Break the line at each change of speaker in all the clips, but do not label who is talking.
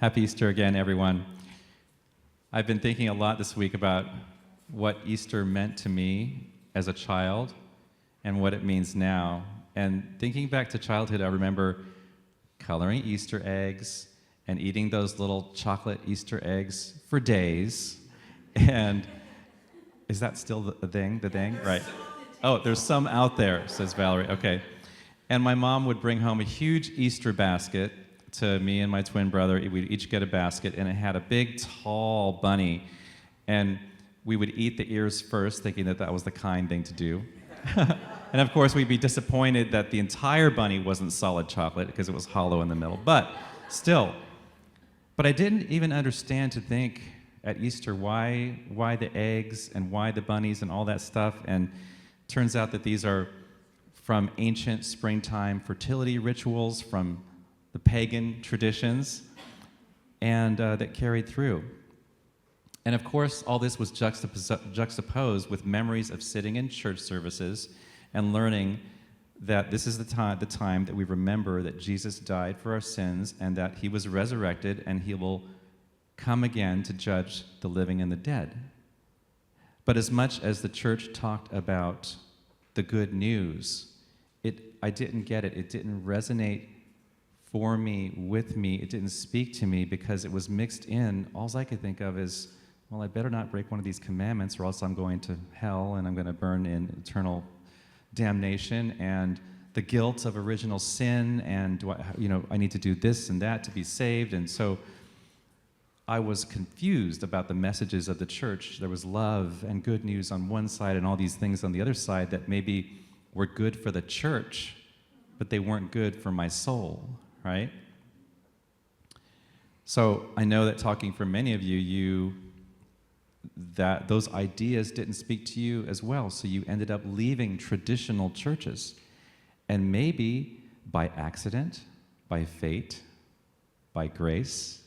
Happy Easter again, everyone. I've been thinking a lot this week about what Easter meant to me as a child and what it means now. And thinking back to childhood, I remember coloring Easter eggs and eating those little chocolate Easter eggs for days. And is that still the thing? Right. Oh, there's some out there, says Valerie. Okay. And my mom would bring home a huge Easter basket to me and my twin brother. We'd each get a basket, and it had a big, tall bunny. And we would eat the ears first, thinking that that was the kind thing to do. And of course, we'd be disappointed that the entire bunny wasn't solid chocolate because it was hollow in the middle. But still. But I didn't even understand to think at Easter why the eggs and why the bunnies and all that stuff. And turns out that these are from ancient springtime fertility rituals, from the pagan traditions, and that carried through. And of course, all this was juxtaposed with memories of sitting in church services and learning that this is the time that we remember that Jesus died for our sins and that he was resurrected and he will come again to judge the living and the dead. But as much as the church talked about the good news, I didn't get it. It didn't resonate for me, with me. It didn't speak to me because it was mixed in. All I could think of is, well, I better not break one of these commandments or else I'm going to hell and I'm going to burn in eternal damnation and the guilt of original sin, and I need to do this and that to be saved. And so I was confused about the messages of the church. There was love and good news on one side and all these things on the other side that maybe were good for the church, but they weren't good for my soul, right? So I know that talking for many of you, that those ideas didn't speak to you as well, so you ended up leaving traditional churches. And maybe by accident, by fate, by grace,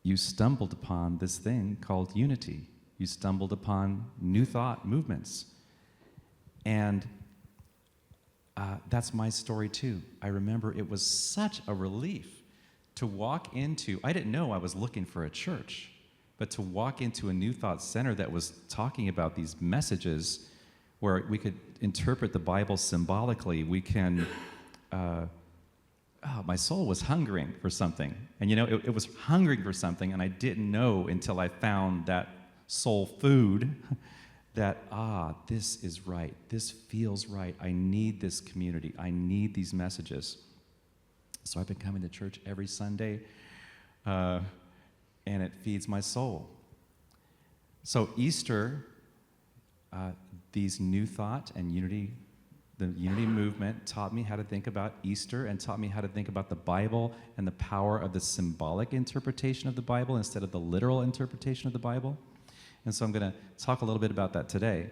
you stumbled upon this thing called unity. You stumbled upon new thought movements. And that's my story too. I remember it was such a relief to walk into, I didn't know I was looking for a church, but to walk into a New Thought Center that was talking about these messages where we could interpret the Bible symbolically. We can, my soul was hungering for something. And it was hungering for something, and I didn't know until I found that soul food that, this is right. This feels right. I need this community. I need these messages. So I've been coming to church every Sunday, and it feeds my soul. So Easter, these New Thought and Unity, the Unity movement taught me how to think about Easter and taught me how to think about the Bible and the power of the symbolic interpretation of the Bible instead of the literal interpretation of the Bible. And so I'm going to talk a little bit about that today.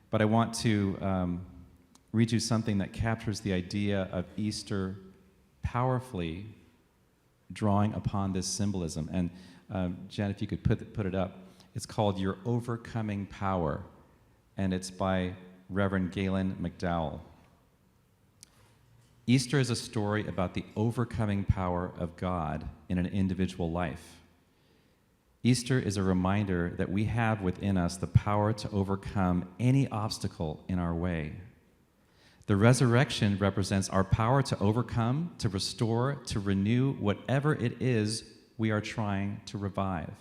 But I want to read you something that captures the idea of Easter powerfully, drawing upon this symbolism. And Jen, if you could put it up. It's called Your Overcoming Power, and it's by Reverend Galen McDowell. Easter is a story about the overcoming power of God in an individual life. Easter is a reminder that we have within us the power to overcome any obstacle in our way. The resurrection represents our power to overcome, to restore, to renew whatever it is we are trying to revive.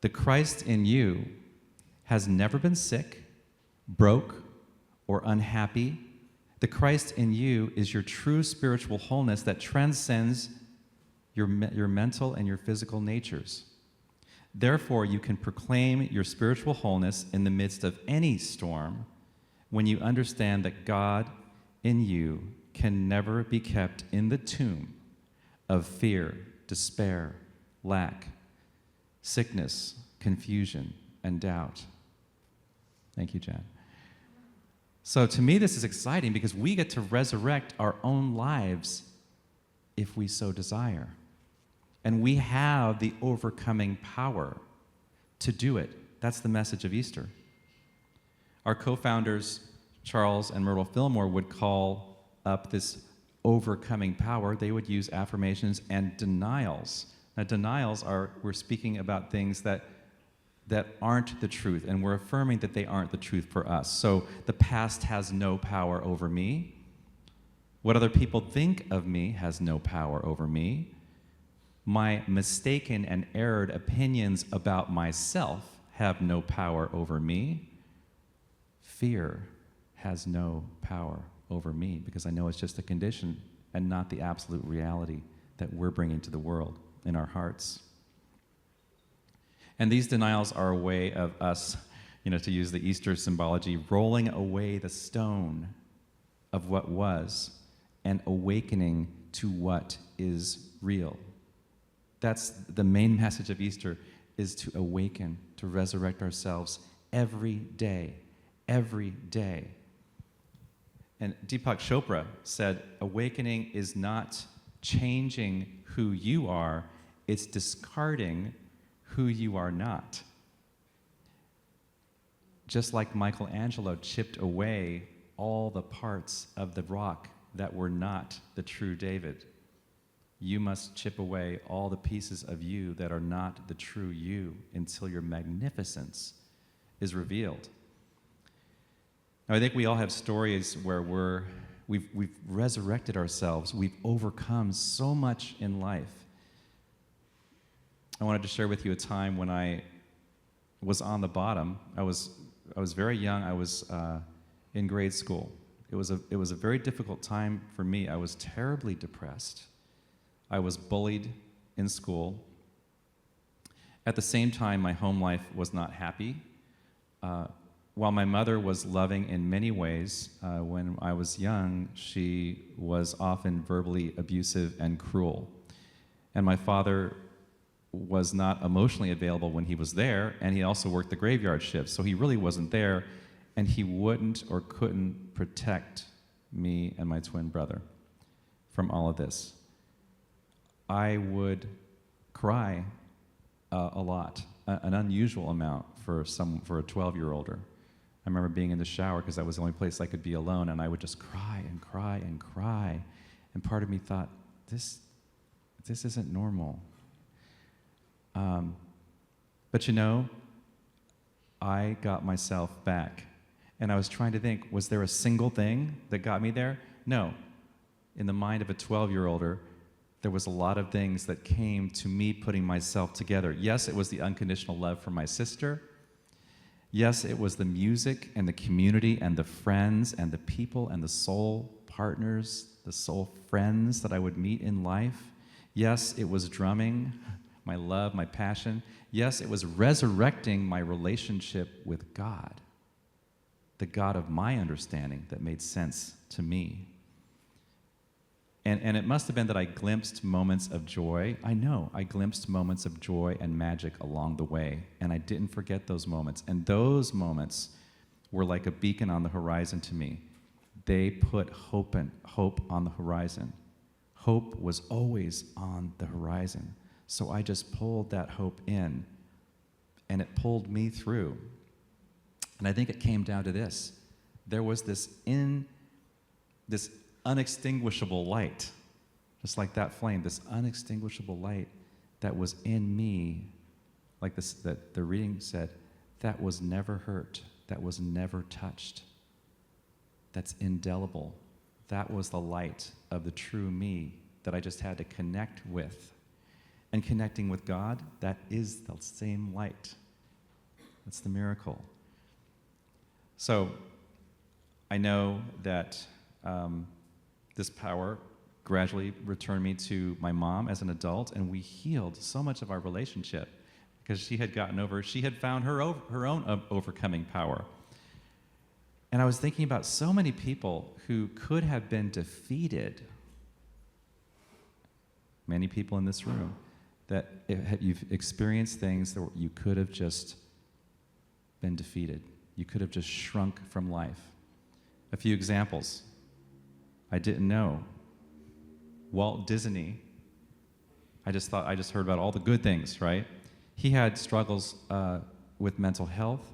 The Christ in you has never been sick, broke, or unhappy. The Christ in you is your true spiritual wholeness that transcends your mental and your physical natures. Therefore, you can proclaim your spiritual wholeness in the midst of any storm when you understand that God in you can never be kept in the tomb of fear, despair, lack, sickness, confusion, and doubt. Thank you, Jen. So to me, this is exciting because we get to resurrect our own lives if we so desire. And we have the overcoming power to do it. That's the message of Easter. Our co-founders, Charles and Myrtle Fillmore, would call up this overcoming power, they would use affirmations and denials. Now, denials are, we're speaking about things that aren't the truth, and we're affirming that they aren't the truth for us. So the past has no power over me. What other people think of me has no power over me. My mistaken and erred opinions about myself have no power over me. Fear has no power over me because I know it's just a condition and not the absolute reality that we're bringing to the world in our hearts. And these denials are a way of us, to use the Easter symbology, rolling away the stone of what was and awakening to what is real. That's the main message of Easter, is to awaken, to resurrect ourselves every day, every day. And Deepak Chopra said, awakening is not changing who you are, it's discarding who you are not. Just like Michelangelo chipped away all the parts of the rock that were not the true David, you must chip away all the pieces of you that are not the true you until your magnificence is revealed. Now, I think we all have stories where we've resurrected ourselves. We've overcome so much in life. I wanted to share with you a time when I was on the bottom. I was very young. I was in grade school. It was a very difficult time for me. I was terribly depressed. I was bullied in school. At the same time, my home life was not happy. While my mother was loving in many ways, when I was young, she was often verbally abusive and cruel. And my father was not emotionally available when he was there, and he also worked the graveyard shift, so he really wasn't there, and he wouldn't or couldn't protect me and my twin brother from all of this. I would cry a lot, an unusual amount for a 12-year-older. I remember being in the shower because that was the only place I could be alone, and I would just cry and cry and cry. And part of me thought, this isn't normal. But I got myself back. And I was trying to think, was there a single thing that got me there? No. In the mind of a 12-year-older, there was a lot of things that came to me putting myself together. Yes, it was the unconditional love for my sister. Yes, it was the music and the community and the friends and the people and the soul partners, the soul friends that I would meet in life. Yes, it was drumming, my love, my passion. Yes, it was resurrecting my relationship with God, the God of my understanding that made sense to me. And it must have been that I glimpsed moments of joy. I know, I glimpsed moments of joy and magic along the way, and I didn't forget those moments. And those moments were like a beacon on the horizon to me. They put hope on the horizon. Hope was always on the horizon. So I just pulled that hope in, and it pulled me through. And I think it came down to this. There was this unextinguishable light, just like that flame, this unextinguishable light that was in me, like this, that the reading said, that was never hurt, that was never touched, that's indelible. That was the light of the true me that I just had to connect with. And connecting with God, that is the same light. That's the miracle. So I know that this power gradually returned me to my mom as an adult, and we healed so much of our relationship because she had found her own overcoming power. And I was thinking about so many people who could have been defeated, many people in this room, that you've experienced things that you could have just been defeated. You could have just shrunk from life. A few examples. I didn't know. Walt Disney, I just heard about all the good things, right? He had struggles with mental health.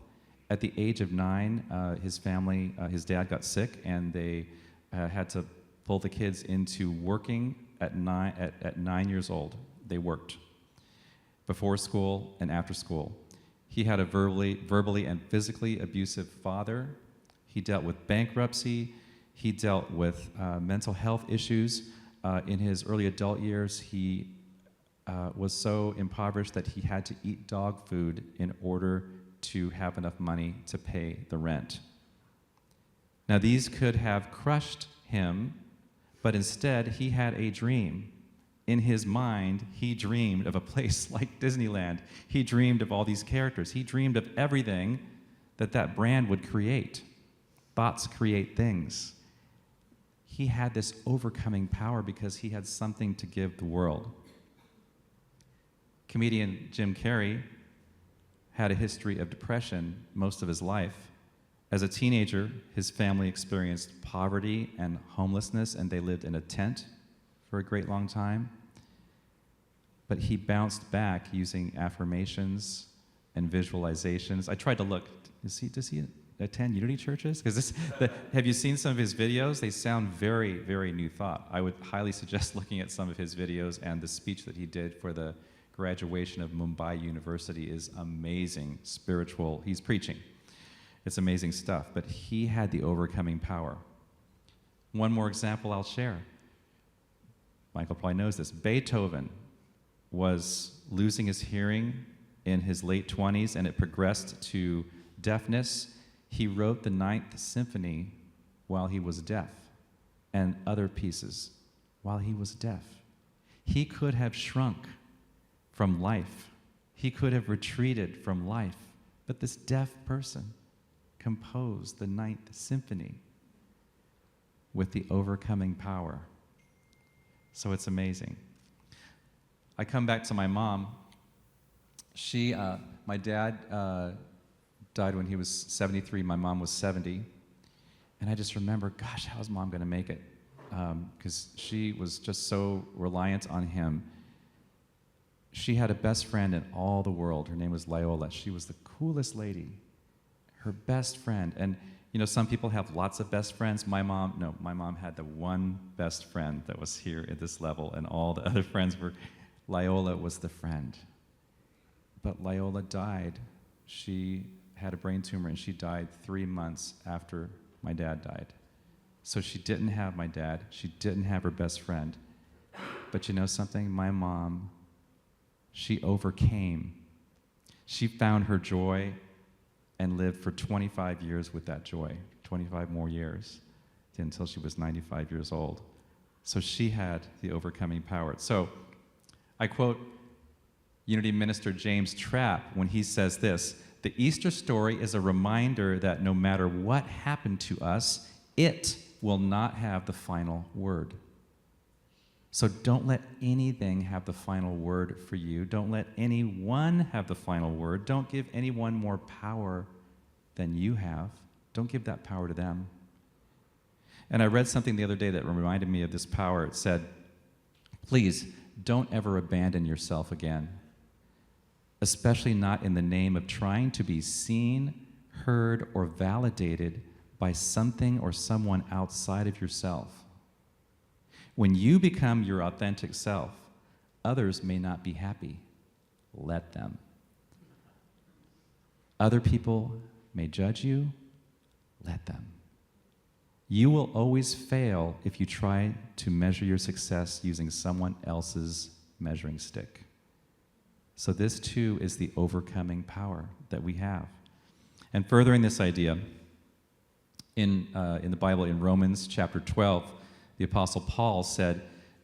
At the age of 9, his family, his dad got sick, and they had to pull the kids into working at 9 years old. They worked before school and after school. He had a verbally and physically abusive father. He dealt with bankruptcy. He dealt with mental health issues. In his early adult years, he was so impoverished that he had to eat dog food in order to have enough money to pay the rent. Now, these could have crushed him, but instead, he had a dream. In his mind, he dreamed of a place like Disneyland. He dreamed of all these characters. He dreamed of everything that brand would create. Thoughts create things. He had this overcoming power because he had something to give the world. Comedian Jim Carrey had a history of depression most of his life. As a teenager, his family experienced poverty and homelessness, and they lived in a tent for a great long time. But he bounced back using affirmations and visualizations. I tried to look. Does he attend Unity churches? Because have you seen some of his videos? They sound very, very New Thought. I would highly suggest looking at some of his videos, and the speech that he did for the graduation of Mumbai University is amazing spiritual. He's preaching. It's amazing stuff, but he had the overcoming power. One more example I'll share. Michael probably knows this. Beethoven was losing his hearing in his late 20s, and it progressed to deafness. He wrote the Ninth Symphony while he was deaf, and other pieces while he was deaf. He could have shrunk from life. He could have retreated from life, but this deaf person composed the Ninth Symphony with the overcoming power. So it's amazing. I come back to my mom. My dad died when he was 73. My mom was 70. And I just remember, gosh, how's Mom going to make it? Because she was just so reliant on him. She had a best friend in all the world. Her name was Loyola. She was the coolest lady. Her best friend. And, you know, some people have lots of best friends. My mom had the one best friend that was here at this level, and all the other friends were, Loyola was the friend. But Loyola died. She had a brain tumor, and she died 3 months after my dad died. So she didn't have my dad. She didn't have her best friend. But you know something? My mom, she overcame. She found her joy and lived for 25 years with that joy, 25 more years, until she was 95 years old. So she had the overcoming power. So I quote Unity Minister James Trapp when he says this: "The Easter story is a reminder that no matter what happened to us, it will not have the final word." So don't let anything have the final word for you. Don't let anyone have the final word. Don't give anyone more power than you have. Don't give that power to them. And I read something the other day that reminded me of this power. It said, please don't ever abandon yourself again, especially not in the name of trying to be seen, heard, or validated by something or someone outside of yourself. When you become your authentic self, others may not be happy. Let them. Other people may judge you. Let them. You will always fail if you try to measure your success using someone else's measuring stick. So this too is the overcoming power that we have. And furthering this idea, in the Bible, in Romans chapter 12, the Apostle Paul said,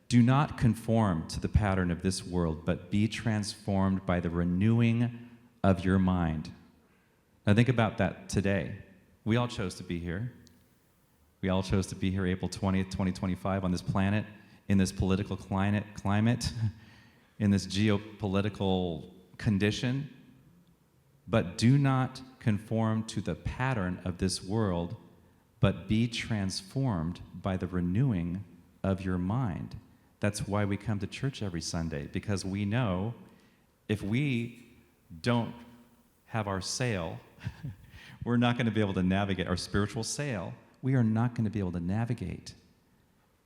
"Do not conform to the pattern of this world, but be transformed by the renewing of your mind." Now think about that today. We all chose to be here. We all chose to be here April 20th, 2025 on this planet, in this political climate, in this geopolitical condition. But do not conform to the pattern of this world, but be transformed by the renewing of your mind. That's why we come to church every Sunday, because we know if we don't have our sail, we're not going to be able to navigate our spiritual sail. We are not going to be able to navigate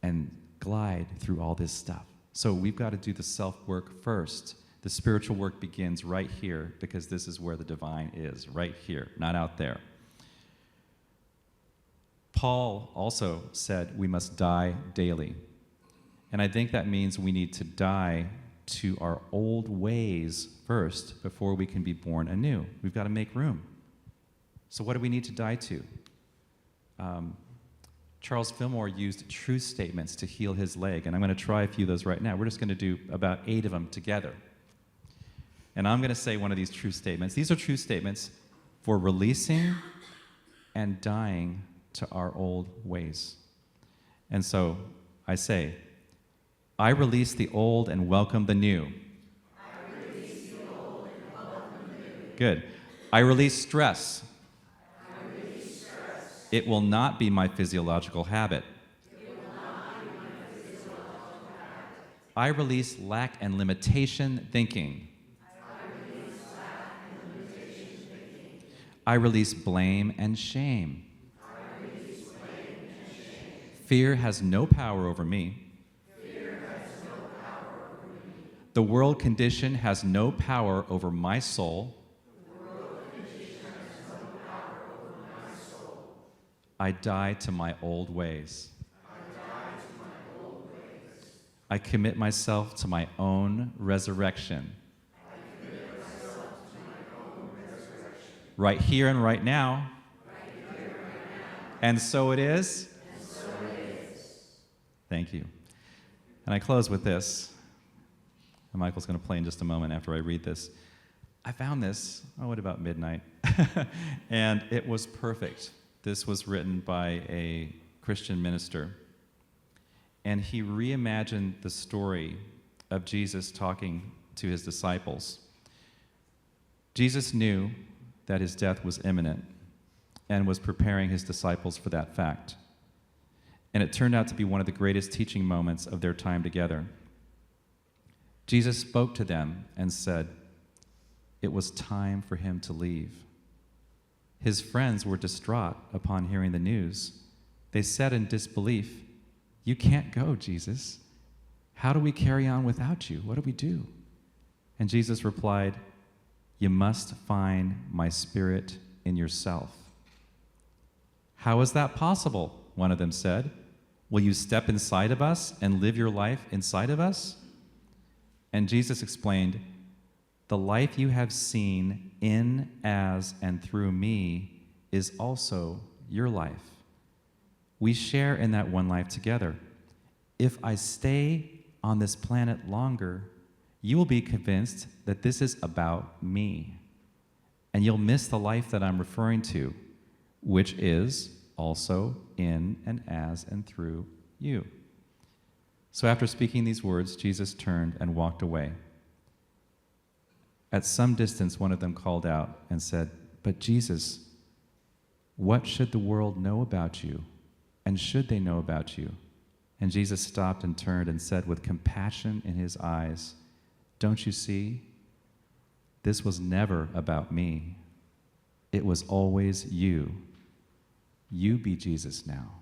and glide through all this stuff. So we've got to do the self-work first. The spiritual work begins right here, because this is where the divine is, right here, not out there. Paul also said we must die daily. And I think that means we need to die to our old ways first before we can be born anew. We've got to make room. So what do we need to die to? Charles Fillmore used truth statements to heal his leg, and I'm going to try a few of those right now. We're just going to do about 8 of them together. And I'm going to say one of these truth statements. These are truth statements for releasing and dying to our old ways. And so I say, I release the old and welcome the new.
I release the old and welcome the new.
Good. I release stress.
I release stress.
It will not be my physiological habit.
It will not be my physiological habit.
I release lack and limitation thinking.
I release lack and limitation thinking.
I release blame and shame.
I release blame and shame.
Fear has no power over me. The world condition has no power over my soul. I die to my old ways. I commit myself to my own resurrection. Right here and right now. And so it is. Thank you. And I close with this. And Michael's going to play in just a moment after I read this. I found this, at about midnight, and it was perfect. This was written by a Christian minister, and he reimagined the story of Jesus talking to his disciples. Jesus knew that his death was imminent and was preparing his disciples for that fact. And it turned out to be one of the greatest teaching moments of their time together. Jesus spoke to them and said it was time for him to leave. His friends were distraught upon hearing the news. They said in disbelief, "You can't go, Jesus. How do we carry on without you? What do we do?" And Jesus replied, "You must find my spirit in yourself." "How is that possible?" one of them said. "Will you step inside of us and live your life inside of us?" And Jesus explained, "The life you have seen in, as, and through me is also your life. We share in that one life together. If I stay on this planet longer, you will be convinced that this is about me. And you'll miss the life that I'm referring to, which is also in and as and through you." So after speaking these words, Jesus turned and walked away. At some distance, one of them called out and said, "But Jesus, what should the world know about you? And should they know about you?" And Jesus stopped and turned and said with compassion in his eyes, "Don't you see? This was never about me. It was always you. You be Jesus now."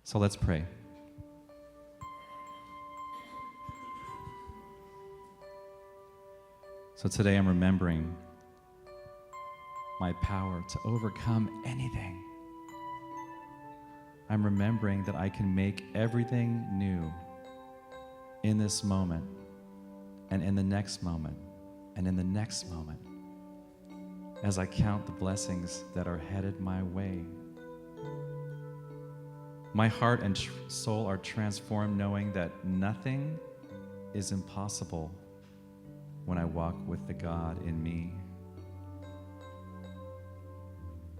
So let's pray. So today I'm remembering my power to overcome anything. I'm remembering that I can make everything new in this moment, and in the next moment, and in the next moment, as I count the blessings that are headed my way. My heart and soul are transformed knowing that nothing is impossible when I walk with the God in me.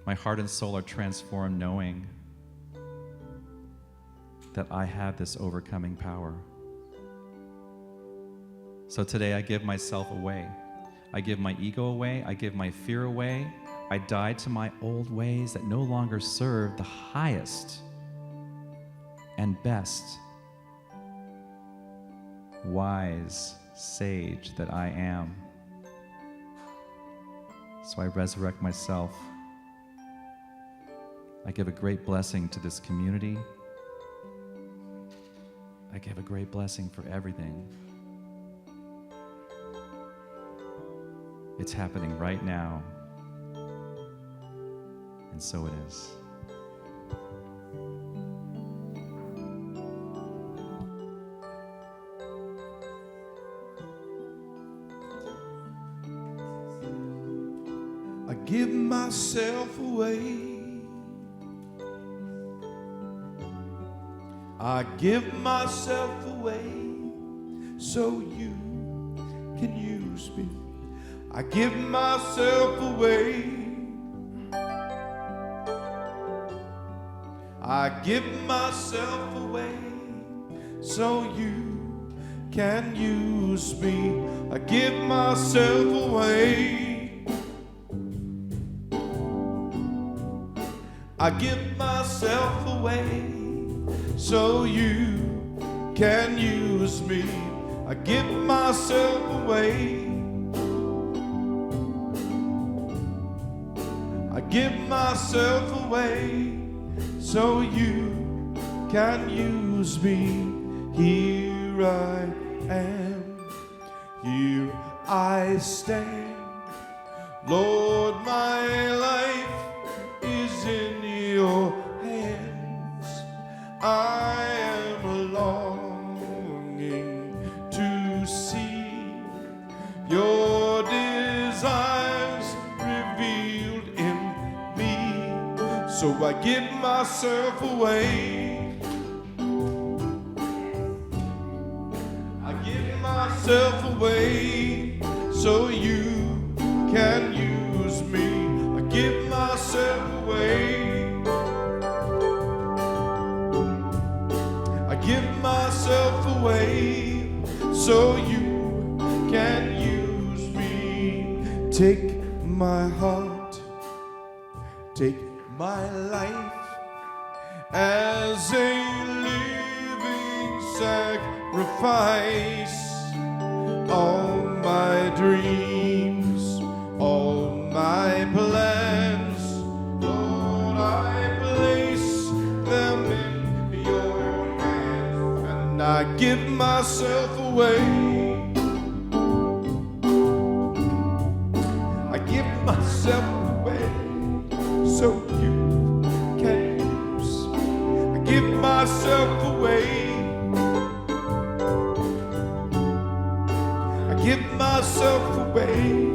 My heart and soul are transformed knowing that I have this overcoming power. So today I give myself away. I give my ego away. I give my fear away. I die to my old ways that no longer serve the highest and best, wise sage that I am. So I resurrect myself I give a great blessing to this community. I give a great blessing for everything. It's happening right now. And so it is.
I give myself away. I give myself away so you can use me. I give myself away. I give myself away so you can use me. I give myself away. I give myself away so you can use me. I give myself away. I give myself away so you can use me. Here I am, here I stand. Lord, my life is in your hands. I am longing to see your desires revealed in me. So I give myself away. I give myself away so you can use me. I give myself away. I give myself away so you can use me. Take my heart, take my life as a living sacrifice. All my dreams, all my plans, Lord, I place them in your hands, and I give myself away. I give myself away so you can use me. I give myself away. I give myself away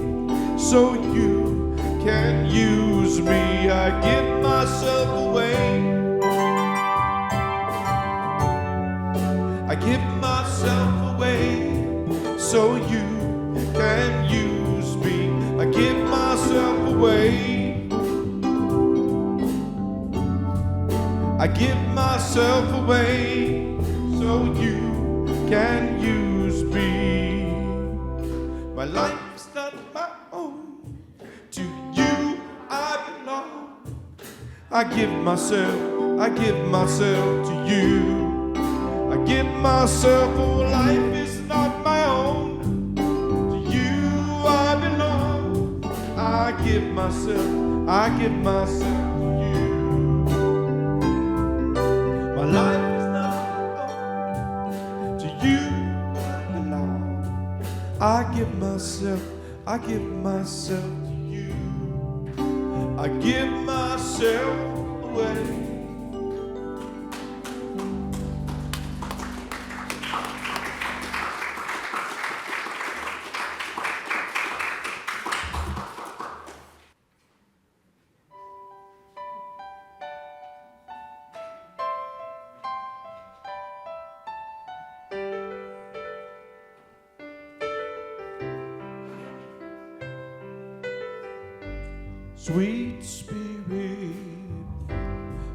so you can use me. I give myself away. I give myself away so you can use me. I give myself away. I give myself away so you can use me. My life is not my own. To you I belong. I give myself to you. I give myself, oh, life is not my own. To you I belong. I give myself to you. My life is not my own. To you I belong. I give myself to you. I give myself away.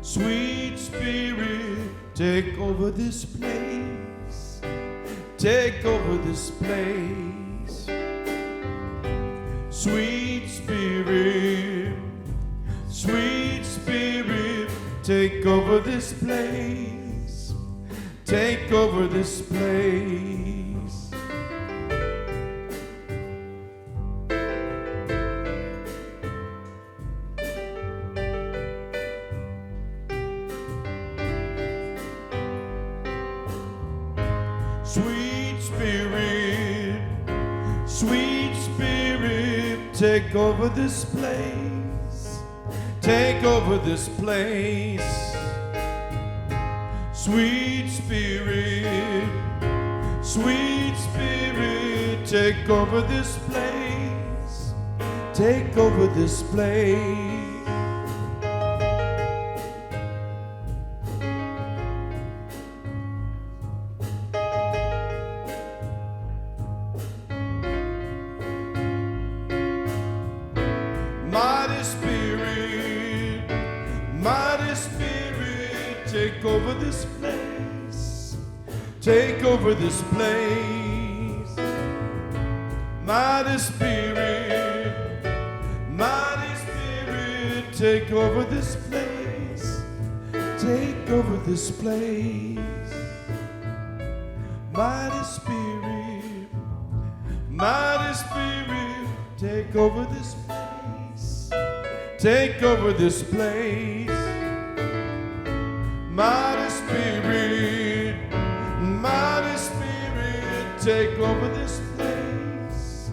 Sweet Spirit, take over this place. Take over this place. Sweet Spirit, take over this place. Take over this place. Sweet Spirit, take over this place. Take over this place. Sweet Spirit, sweet Spirit, take over this place. Take over this place. Mighty Spirit, mighty Spirit, take over this place. Take over this place. Mighty Spirit, mighty Spirit, take over this place. Take over this place. Mighty Spirit, mighty Spirit, take over this place. Take over this place. Mighty Spirit, mighty Spirit, take over this place.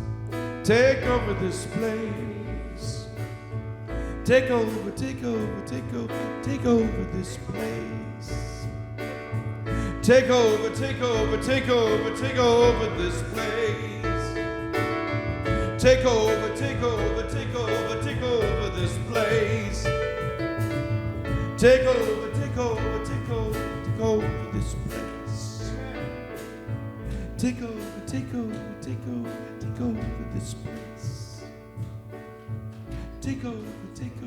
Take over this place. Take over, take over, take over, take over this place. Take over, take over, take over, take over this place. Take over, take over, take over, take over this place. Take over, take over, take over, take over this place. Take over, take over, take over, take over this place. Take over, take